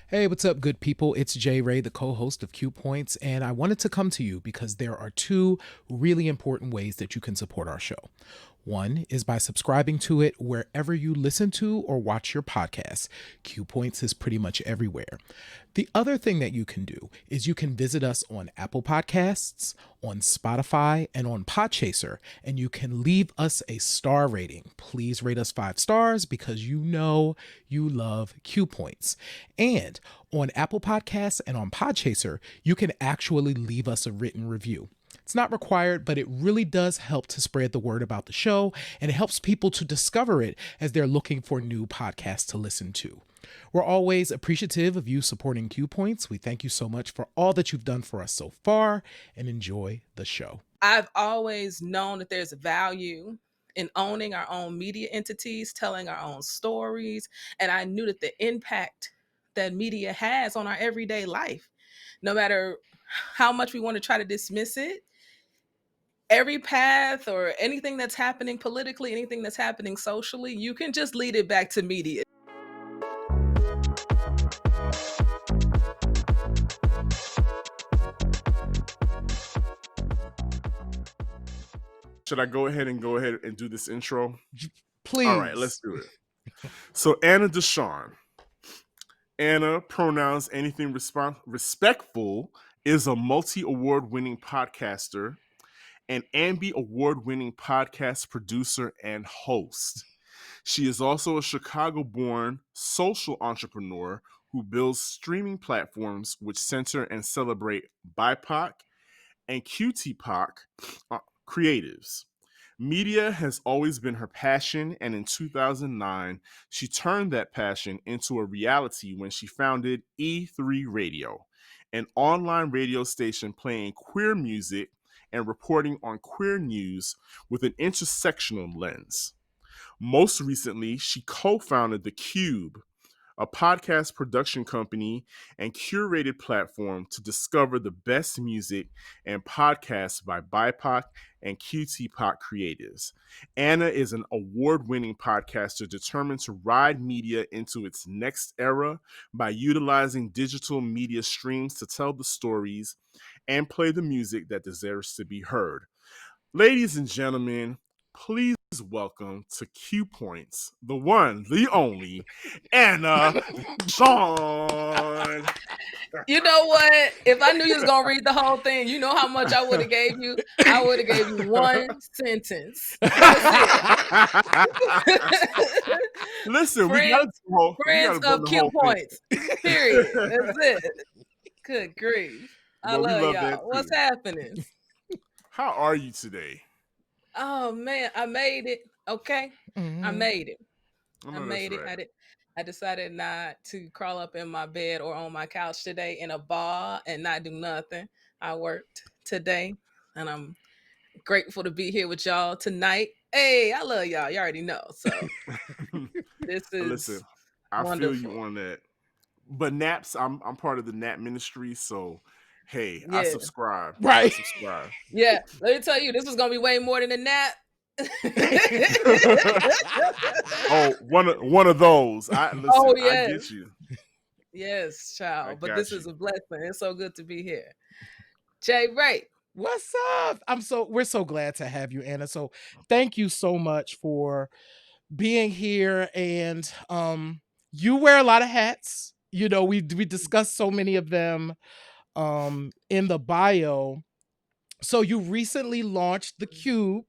Hey, what's up, good people? It's Jay Ray, the co host of Q Points, and I wanted to come to you because there are two really important ways that you can support our show. One is by subscribing to it wherever you listen to or watch your podcasts. Q Points is pretty much everywhere. The other thing that you can do is you can visit us on Apple Podcasts, on Spotify, and on Podchaser, and you can leave us a star rating. Please rate us 5 stars because you know you love Q Points. And on Apple Podcasts and on Podchaser, you can actually leave us a written review. It's not required, but it really does help to spread the word about the show, and it helps people to discover it as they're looking for new podcasts to listen to. We're always appreciative of you supporting Q Points. We thank you so much for all that you've done for us so far, and enjoy the show. I've always known that there's value in owning our own media entities, telling our own stories, and I knew that the impact that media has on our everyday life, no matter how much we want to try to dismiss it, every path or anything that's happening politically, anything that's happening socially, you can just lead it back to media. Should I go ahead and do this intro? Please. All right, let's do it. So Anna DeShawn. Anna, pronouns anything respectful, is a multi-award winning podcaster, an Ambie award winning podcast producer and host. She is also a Chicago-born social entrepreneur who builds streaming platforms which center and celebrate BIPOC and QTPOC creatives. Media has always been her passion, and in 2009, she turned that passion into a reality when she founded E3 Radio, an online radio station playing queer music and reporting on queer news with an intersectional lens. Most recently, she co-founded the Qube, a podcast production company and curated platform to discover the best music and podcasts by BIPOC and QTPOC creatives. Anna is an award-winning podcaster determined to ride media into its next era by utilizing digital media streams to tell the stories and play the music that deserves to be heard. Ladies and gentlemen, please welcome to Q Points, the one, the only, Anna DeShawn. You know what? If I knew you was gonna read the whole thing, you know how much I would have gave you? I would have gave you one sentence. That's it. Listen, friends, we gotta friends burn of the Q whole points. Period. thing. That's it. Good grief. I Well, we love love y'all. that What's too. happening? How are you today? Oh man, I made it. Okay. I Mhm. made it. I I know that's made it. right. I decided not to crawl up in my bed or on my couch today in a ball and not do nothing. I worked today and I'm grateful to be here with y'all tonight. Hey, I love y'all. You already know. So this Listen, is I feel you wonderful. on that. But naps, I'm part of the nap ministry, so hey, I Yeah. subscribe. I Right. subscribe. Yeah. Let me tell you, this was gonna be way more than a nap. Oh, one of those. I Oh listen. I yes. get you. Yes, I child. But this got is you. a blessing. It's so good to be here. Jay Ray. What's up? We're so glad to have you, Anna. So thank you so much for being here. And you wear a lot of hats. You know, we discussed so many of them in the bio. So you recently launched the Qube.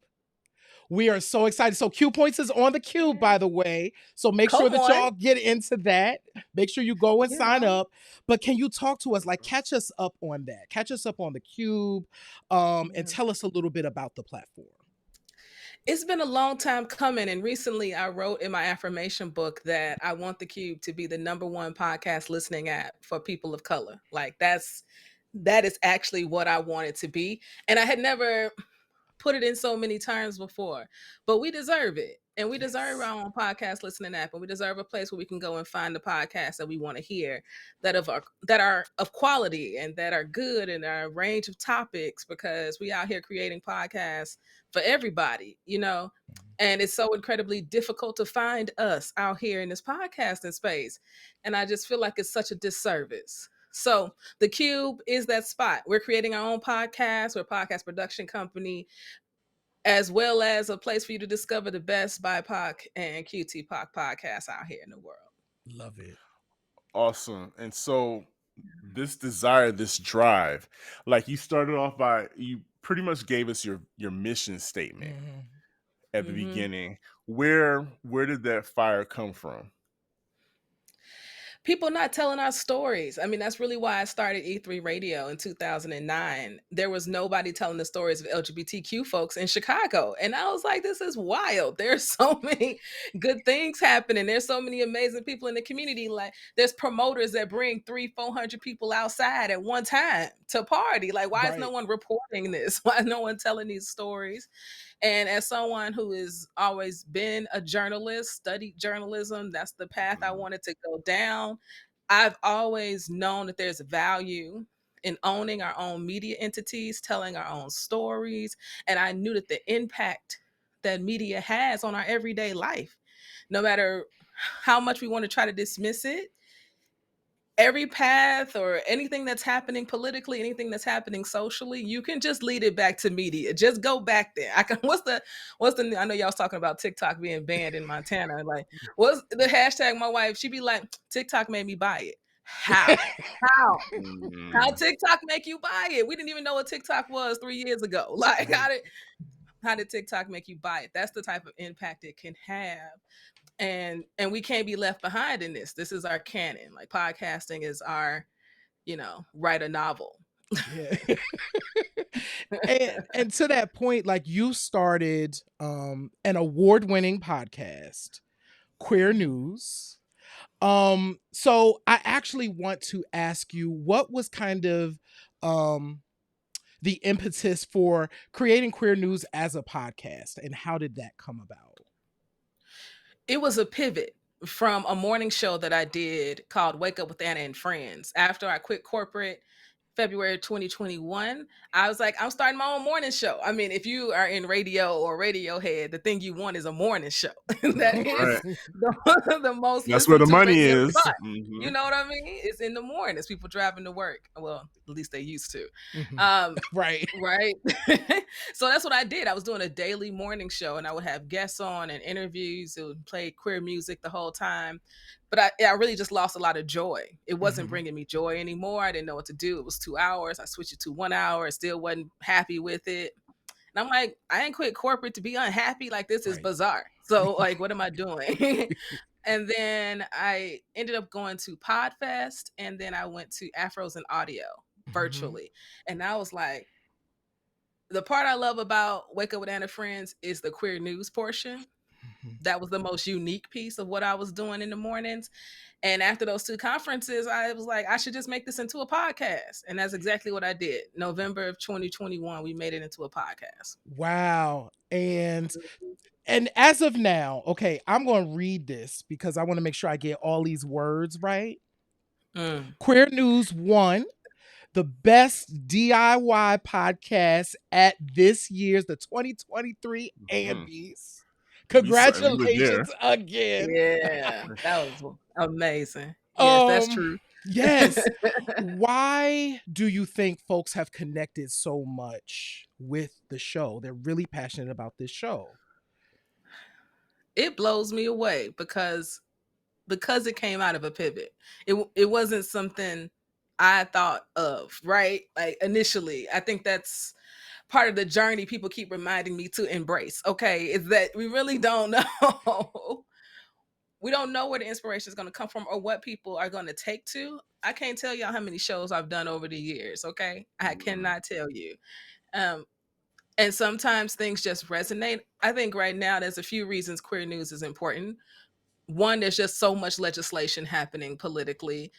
We are so excited. So Q Points is on the Qube, by the way. So make Come sure that on. y'all get into that. Make sure you go and sign Yeah. up. But can you talk to us? Like, catch us up on that. Catch us up on the Qube, and Yeah. tell us a little bit about the platform. It's been a long time coming, and recently I wrote in my affirmation book that I want the Cube to be the number one podcast listening app for people of color. Like that is actually what I want it to be, and I had never put it in so many terms before, but we deserve it. And we deserve Yes. our own podcast listening app, and we deserve a place where we can go and find the podcasts that we want to hear that are of quality and that are good in our range of topics, because we out here creating podcasts for everybody, you know. And it's so incredibly difficult to find us out here in this podcasting space. And I just feel like it's such a disservice. So the Qube is that spot. We're creating our own podcast. We're a podcast production company, as well as a place for you to discover the best BIPOC and QTPOC podcasts out here in the world. Love it. Awesome. And so this desire, this drive, like you started off by, you pretty much gave us your mission statement at the beginning. Where did that fire come from? People not telling our stories. I mean, that's really why I started E3 Radio in 2009. There was nobody telling the stories of LGBTQ folks in Chicago. And I was like, this is wild. There's so many good things happening. There's so many amazing people in the community. Like, there's promoters that bring 300-400 people outside at one time to party. Like, why is no one reporting this? Why is no one telling these stories? And as someone who has always been a journalist, studied journalism, that's the path I wanted to go down. I've always known that there's value in owning our own media entities, telling our own stories. And I knew that the impact that media has on our everyday life, no matter how much we want to try to dismiss it, every path or anything that's happening politically, anything that's happening socially, you can just lead it back to media. Just go back there. What's the I know y'all was talking about TikTok being banned in Montana. Like, what's the hashtag? My wife, she'd be like, TikTok made me buy it. How? How TikTok make you buy it? We didn't even know what TikTok was 3 years ago. Like, how did TikTok make you buy it? That's the type of impact it can have. And we can't be left behind in this. This is our canon. Like, podcasting is our, write a novel. Yeah. and to that point, like, you started an award-winning podcast, Queer News. So I actually want to ask you, what was kind of the impetus for creating Queer News as a podcast, and how did that come about? It was a pivot from a morning show that I did called Wake Up with Anna and Friends. After I quit corporate February 2021, I was like, I'm starting my own morning show. I mean, if you are in radio or Radiohead, the thing you want is a morning show. That is the most. That's where the money is. You know what I mean? It's in the morning. It's people driving to work. Well, at least they used to. Right. So that's what I did. I was doing a daily morning show, and I would have guests on and interviews. It would play queer music the whole time. But I really just lost a lot of joy. It wasn't bringing me joy anymore. I didn't know what to do. It was 2 hours. I switched it to 1 hour. I still wasn't happy with it. And I'm like, I ain't quit corporate to be unhappy. Like, this is bizarre. So, like, what am I doing? And then I ended up going to Podfest, and then I went to Afros and Audio virtually. And I was like, the part I love about Wake Up with Anna Friends is the queer news portion. That was the most unique piece of what I was doing in the mornings. And after those two conferences, I was like, I should just make this into a podcast. And that's exactly what I did. November of 2021, we made it into a podcast. Wow. And as of now, okay, I'm going to read this because I want to make sure I get all these words right. Queer News won the best DIY podcast at this year's, the 2023 Ambies. Congratulations again. Yeah, that was amazing. Yes, that's true. Yes. Why do you think folks have connected so much with the show? They're really passionate about this show. It blows me away because it came out of a pivot. It wasn't something I thought of, right? Like, initially. I think that's part of the journey people keep reminding me to embrace. Okay, is that we really don't know. We don't know where the inspiration is going to come from or what people are going to take to. I can't tell y'all how many shows I've done over the years. Okay, I cannot tell you. And sometimes things just resonate. I think right now there's a few reasons queer news is important. One, there's just so much legislation happening politically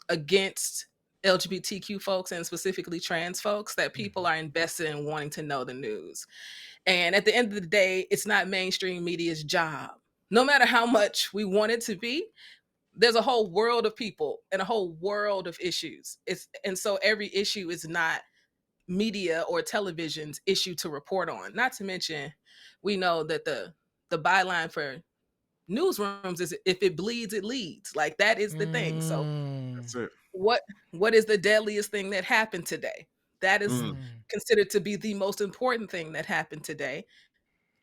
against LGBTQ folks and specifically trans folks that people are invested in wanting to know the news. And at the end of the day, it's not mainstream media's job. No matter how much we want it to be, there's a whole world of people and a whole world of issues. And so every issue is not media or television's issue to report on. Not to mention, we know that the byline for newsrooms is if it bleeds, it leads. Like that is the thing. So That's it. what is the deadliest thing that happened today? That is Mm. considered to be the most important thing that happened today.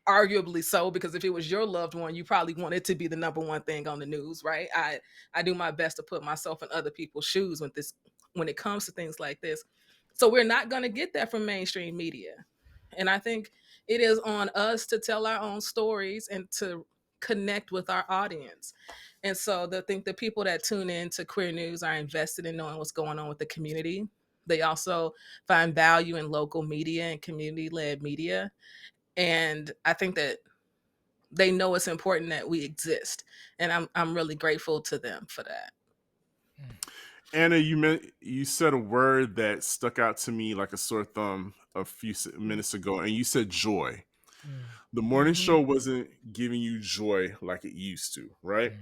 Arguably so, because if it was your loved one, you probably want it to be the number one thing on the news, right? I do my best to put myself in other people's shoes when it comes to things like this. So we're not going to get that from mainstream media. And I think it is on us to tell our own stories and to connect with our audience. And so I think the people that tune in to Queer News are invested in knowing what's going on with the community. They also find value in local media and community-led media. And I think that they know it's important that we exist. And I'm really grateful to them for that. Anna, you said a word that stuck out to me like a sore thumb a few minutes ago, and you said joy. The morning show wasn't giving you joy like it used to, right?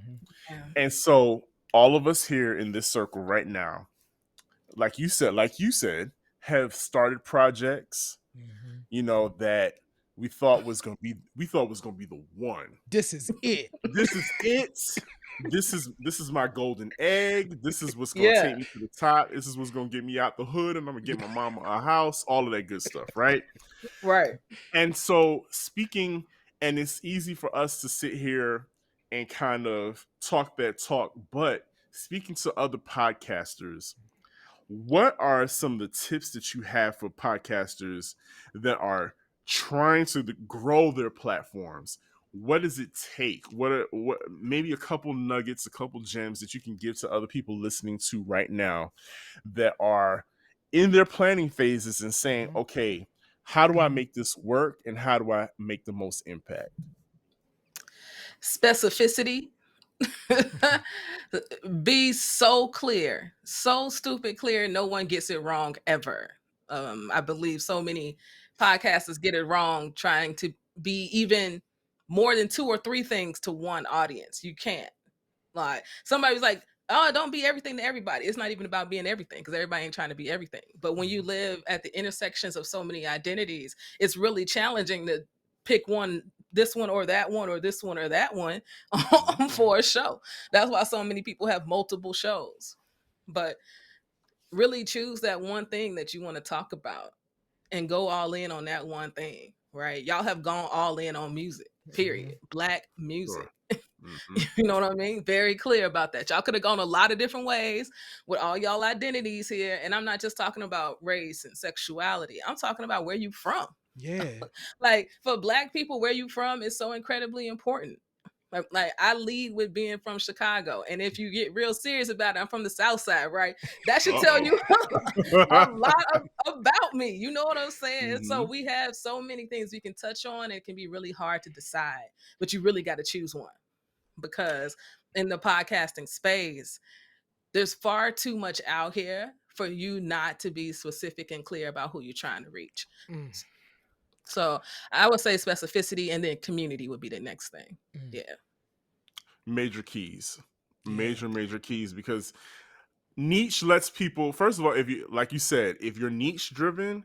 Yeah. And so all of us here in this circle right now, like you said, have started projects, that we thought was gonna be the one. This is it. This is it. This is my golden egg. This is what's gonna Yeah. take me to the top. This is what's gonna get me out the hood, and I'm gonna get my mama a house. All of that good stuff, right? Right. And so speaking, and it's easy for us to sit here and kind of talk that talk, but speaking to other podcasters, what are some of the tips that you have for podcasters that are trying to grow their platforms? What does it take? What maybe a couple nuggets, a couple gems that you can give to other people listening to right now that are in their planning phases and saying, okay, how do I make this work and how do I make the most impact? Specificity. Be so clear, so stupid clear, no one gets it wrong ever. I believe so many podcasters get it wrong trying to be even more than two or three things to one audience. You can't. Like somebody was like, oh, don't be everything to everybody. It's not even about being everything because everybody ain't trying to be everything. But when you live at the intersections of so many identities, it's really challenging to pick this one or that one or this one or that one for a show. That's why so many people have multiple shows. But really choose that one thing that you want to talk about and go all in on that one thing, right? Y'all have gone all in on music, period. Black music. Sure. You know what I mean? Very clear about that. Y'all could have gone a lot of different ways with all y'all identities here. And I'm not just talking about race and sexuality. I'm talking about where you from. Yeah. Like for Black people, where you from is so incredibly important. Like I lead with being from Chicago. And if you get real serious about it, I'm from the South Side, right? That should tell you a lot about me. You know what I'm saying? So we have so many things we can touch on. It can be really hard to decide, but you really got to choose one. Because in the podcasting space, there's far too much out here for you not to be specific and clear about who you're trying to reach. So I would say specificity, and then community would be the next thing. Yeah. Major keys. Major keys, because niche lets people, first of all, if you, like you said, if you're niche driven,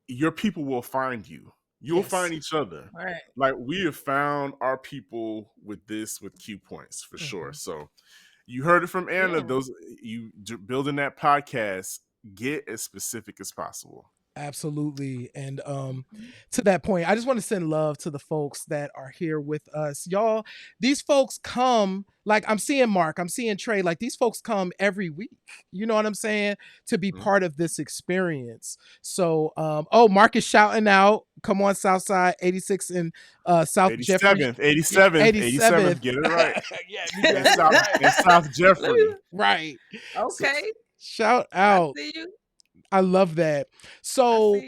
your people will find you. You'll find each other. Right. Like we have found our people with Qube points for sure. So you heard it from Anna. Yeah. Those you building that podcast, get as specific as possible. Absolutely. And to that point, I just want to send love to the folks that are here with us. Y'all, these folks come, like I'm seeing Mark, I'm seeing Trey, like these folks come every week. You know what I'm saying? To be part of this experience. So, Mark is shouting out, come on, Southside 86 in South Jeffrey. 87th. Get it right. Yeah, South Jeffrey. Right. Okay. So, shout out. I see you. I love that. So,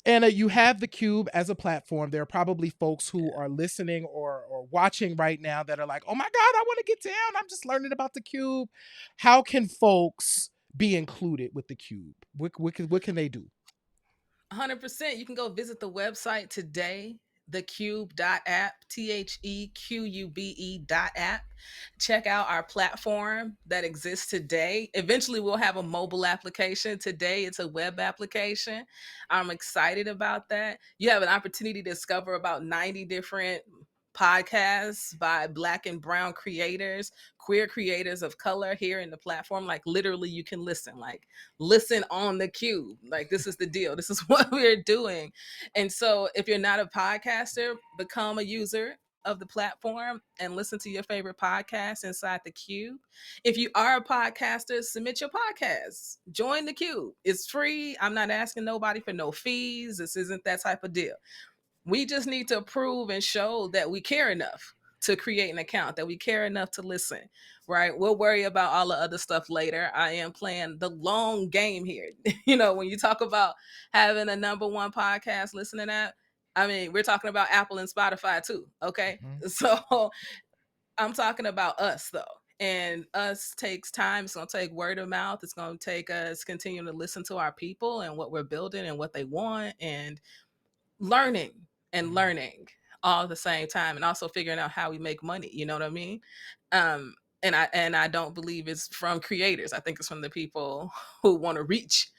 Anna, you have the Qube as a platform. There are probably folks who are listening or watching right now that are like, oh my God, I want to get down. I'm just learning about the Qube. How can folks be included with the Qube? What can they do? 100%. You can go visit the website today, theqube.app, THEQUBE.app. Check out our platform that exists today. Eventually, we'll have a mobile application. Today, it's a web application. I'm excited about that. You have an opportunity to discover about 90 different podcasts by Black and brown creators, queer creators of color here in the platform. Like, literally, you can listen on the Qube. Like, this is the deal. This is what we're doing. And so if you're not a podcaster, become a user of the platform and listen to your favorite podcast inside the Qube. If you are a podcaster, submit your podcast. Join the Qube. It's free. I'm not asking nobody for no fees. This isn't that type of deal. We just need to prove and show that we care enough to create an account, that we care enough to listen, right? We'll worry about all the other stuff later. I am playing the long game here. When you talk about having a number one podcast listening app, I mean, we're talking about Apple and Spotify too, okay? Mm-hmm. So I'm talking about us though. And us takes time. It's going to take word of mouth. It's going to take us continuing to listen to our people and what we're building and what they want, and learning all at the same time, and also figuring out how we make money. You know what I mean? And I don't believe it's from creators. I think it's from the people who want to reach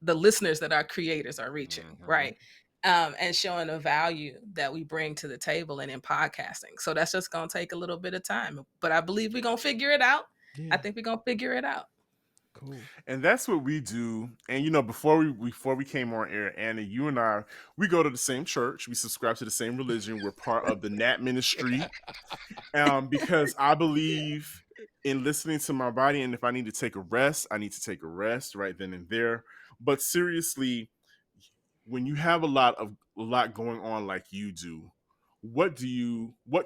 the listeners that our creators are reaching, mm-hmm. right? And showing the value that we bring to the table and in podcasting. So that's just going to take a little bit of time, but I believe we're going to figure it out. Yeah. I think we're going to figure it out. Cool. And that's what we do. And before we came on air, Anna, you and I, we go to the same church. We subscribe to the same religion. We're part of the Nat ministry. Because I believe in listening to my body, and if I need to take a rest, I need to take a rest right then and there. But seriously, when you have a lot going on like you do, what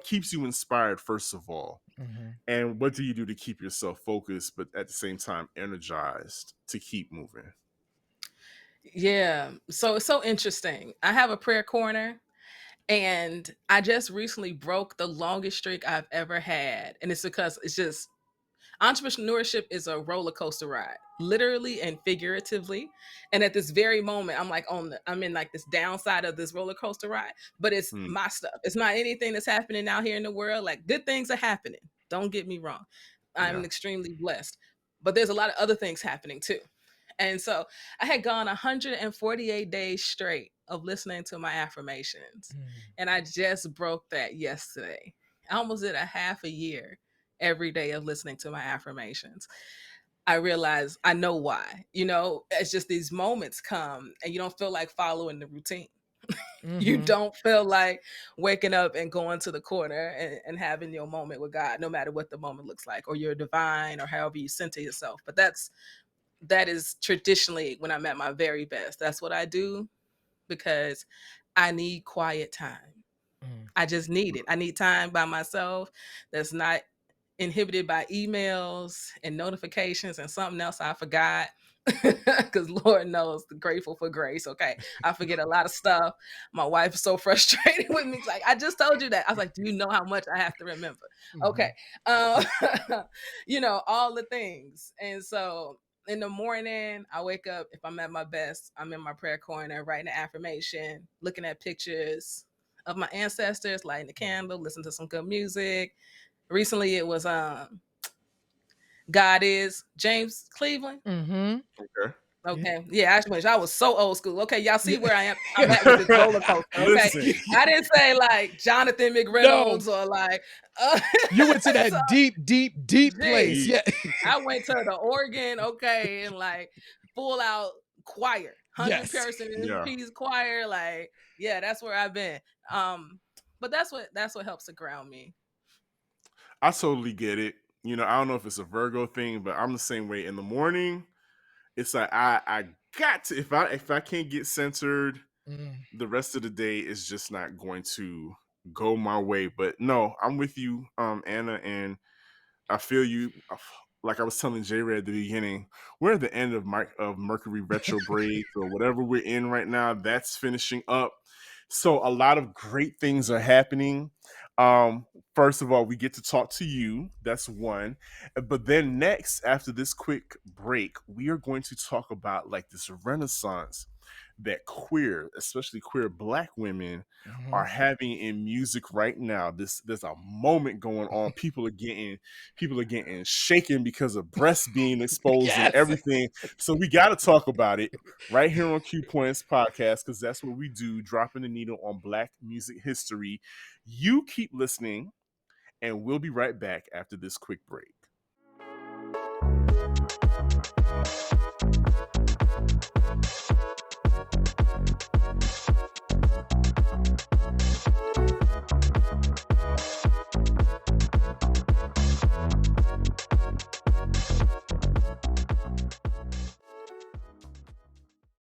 keeps you inspired, first of all? Mm-hmm. And what do you do to keep yourself focused, but at the same time energized to keep moving? Yeah. So it's so interesting. I have a prayer corner, and I just recently broke the longest streak I've ever had. And it's because it's just, entrepreneurship is a roller coaster ride, literally and figuratively. And at this very moment, I'm in like this downside of this roller coaster ride, but it's my stuff. It's not anything that's happening out here in the world. Like, good things are happening. Don't get me wrong. I'm extremely blessed, but there's a lot of other things happening too. And so I had gone 148 days straight of listening to my affirmations. And I just broke that yesterday. I almost did a half a year every day of listening to my affirmations. I realized I know why. It's just these moments come and you don't feel like following the routine. Mm-hmm. You don't feel like waking up and going to the corner and having your moment with God, no matter what the moment looks like, or your divine, or however you center yourself. But that is traditionally when I'm at my very best. That's what I do, because I need quiet time. I just need it. I need time by myself that's not inhibited by emails and notifications and something else I forgot. Because Lord knows, grateful for grace. Okay, I forget a lot of stuff. My wife is so frustrated with me. It's like, I just told you that. I was like, do you know how much I have to remember? Mm-hmm. Okay, all the things. And so in the morning, I wake up. If I'm at my best, I'm in my prayer corner, writing an affirmation, looking at pictures of my ancestors, lighting the candle, listening to some good music. Recently, it was God Is, James Cleveland. Mm-hmm. Okay. Yeah, I was so old school. Okay, y'all see where I am. I'm at with this roller coaster. Okay, I didn't say like Jonathan McReynolds or like. You went to that deep place. Yeah, I went to the organ. Okay, and like full out choir, 100-person piece choir. Like, yeah, that's where I've been. But that's what helps to ground me. I totally get it. I don't know if it's a Virgo thing, but I'm the same way. In the morning, it's like I got to, if I can't get centered, the rest of the day is just not going to go my way. But no, I'm with you, Anna, and I feel you. Like I was telling J-Red at the beginning, we're at the end of Mercury retrograde, or whatever we're in right now. That's finishing up. So a lot of great things are happening. First of all, we get to talk to you. That's one. But then next, after this quick break, we are going to talk about like this renaissance that queer, especially queer Black women, Mhm. are having in music right now. There's a moment going on. People are getting shaken because of breasts being exposed and Yes. everything. So we got to talk about it right here on Q Points Podcast, because that's what we do, dropping the needle on Black music history. You keep listening, and we'll be right back after this quick break.